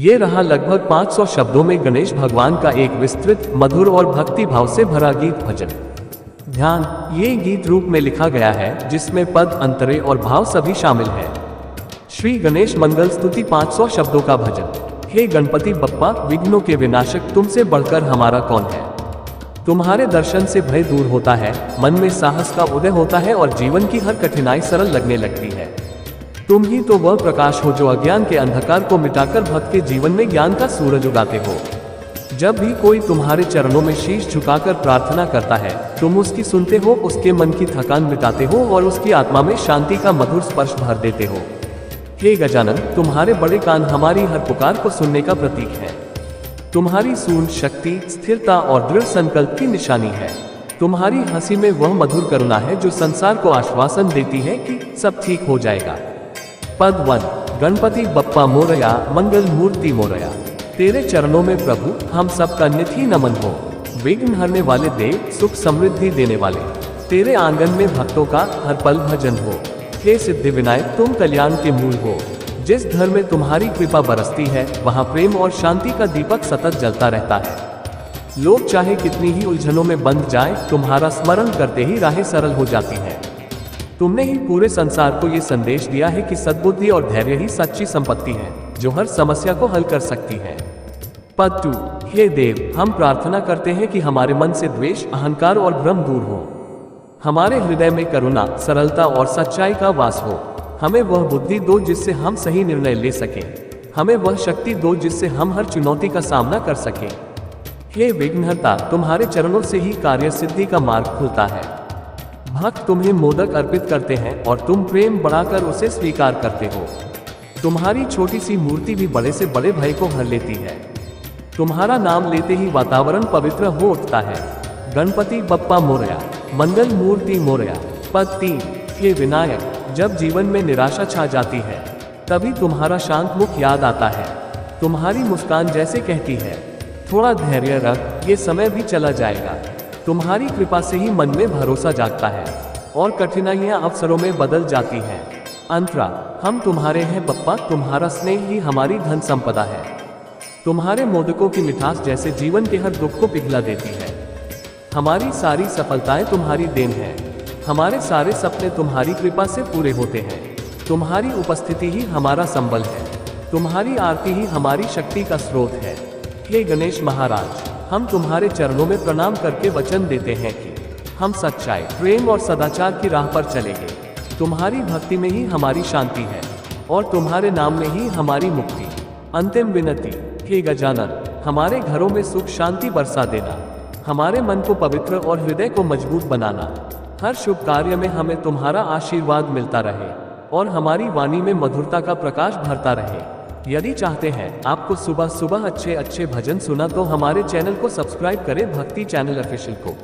ये रहा लगभग 500 शब्दों में गणेश भगवान का एक विस्तृत, मधुर और भक्ति भाव से भरा गीत भजन। ध्यान, ये गीत रूप में लिखा गया है जिसमें पद, अंतरे और भाव सभी शामिल है। श्री गणेश मंगल स्तुति 500 शब्दों का भजन। हे गणपति बप्पा, विघ्नों के विनाशक, तुमसे बढ़कर हमारा कौन है। तुम्हारे दर्शन से भय दूर होता है, मन में साहस का उदय होता है और जीवन की हर कठिनाई सरल लगने लगती है। तुम ही तो वह प्रकाश हो जो अज्ञान के अंधकार को मिटाकर भक्त के जीवन में ज्ञान का सूरज उगाते हो। जब भी कोई तुम्हारे चरणों में शीश झुकाकर प्रार्थना करता है, तुम उसकी सुनते हो, उसके मन की थकान मिटाते हो और उसकी आत्मा में शांति का मधुर स्पर्श भर देते हो। हे गजानन, तुम्हारे बड़े कान हमारी हर पुकार को सुनने का प्रतीक है। तुम्हारी सूंड शक्ति, स्थिरता और दृढ़ संकल्प की निशानी है। तुम्हारी हंसी में वह मधुर करुणा है जो संसार को आश्वासन देती है कि सब ठीक हो जाएगा। पद 1। गणपति बप्पा मोरया, मंगल मूर्ति मोरया। तेरे चरणों में प्रभु हम सबका नित ही नमन हो। विघ्न हरने वाले देव, सुख समृद्धि देने वाले, तेरे आंगन में भक्तों का हर पल भजन हो। हे सिद्धि विनायक, तुम कल्याण के मूल हो। जिस घर में तुम्हारी कृपा बरसती है, वहाँ प्रेम और शांति का दीपक सतत जलता रहता है। लोग चाहे कितनी ही उलझनों में बंध जाएं, तुम्हारा स्मरण करते ही राहें सरल हो जाती हैं। तुमने ही पूरे संसार को ये संदेश दिया है कि सद्बुद्धि और धैर्य ही सच्ची संपत्ति है जो हर समस्या को हल कर सकती है। पद 2। हे देव, हम प्रार्थना करते हैं कि हमारे मन से द्वेष, अहंकार और भ्रम दूर हो। हमारे हृदय में करुणा, सरलता और सच्चाई का वास हो। हमें वह बुद्धि दो जिससे हम सही निर्णय ले सकें। हमें वह शक्ति दो जिससे हम हर चुनौती का सामना कर सकें। हे विघ्नहर्ता, तुम्हारे चरणों से ही कार्य सिद्धि का मार्ग खुलता है। भक्त तुम्हें मोदक अर्पित करते हैं और तुम प्रेम बढ़ाकर उसे स्वीकार करते हो। तुम्हारी छोटी सी मूर्ति भी बड़े से बड़े भय को हर लेती है। तुम्हारा नाम लेते ही वातावरण पवित्र हो उठता है। गणपति बप्पा मोरया, मंगल मूर्ति मोरया। पद 3। हे विनायक, जब जीवन में निराशा छा जाती है, तभी तुम्हारा शांत मुख याद आता है। तुम्हारी मुस्कान जैसे कहती है, थोड़ा धैर्य रख, ये समय भी चला जाएगा। तुम्हारी कृपा से ही मन में भरोसा जागता है और कठिनाइयां अवसरों में बदल जाती हैं। अंतरा, हम तुम्हारे हैं बप्पा, तुम्हारा स्नेह ही हमारी धन संपदा है। तुम्हारे मोदकों की मिठास जैसे जीवन के हर दुख को पिघला देती है। हमारी सारी सफलताएं तुम्हारी देन है। हमारे सारे सपने तुम्हारी कृपा से पूरे होते हैं। तुम्हारी उपस्थिति ही हमारा संबल है। तुम्हारी आरती ही हमारी शक्ति का स्रोत है। हे गणेश महाराज, हम तुम्हारे चरणों में प्रणाम करके वचन देते हैं कि हम सच्चाई, प्रेम और सदाचार की राह पर चलेंगे। तुम्हारी भक्ति में ही हमारी शांति है और तुम्हारे नाम में ही हमारी मुक्ति। अंतिम विनती, हे गजानन, हमारे घरों में सुख शांति बरसा देना। हमारे मन को पवित्र और हृदय को मजबूत बनाना। हर शुभ कार्य में हमें तुम्हारा आशीर्वाद मिलता रहे और हमारी वाणी में मधुरता का प्रकाश भरता रहे। यदि चाहते हैं आपको सुबह सुबह अच्छे अच्छे भजन सुना तो हमारे चैनल को सब्सक्राइब करें, भक्ति चैनल ऑफिशियल को।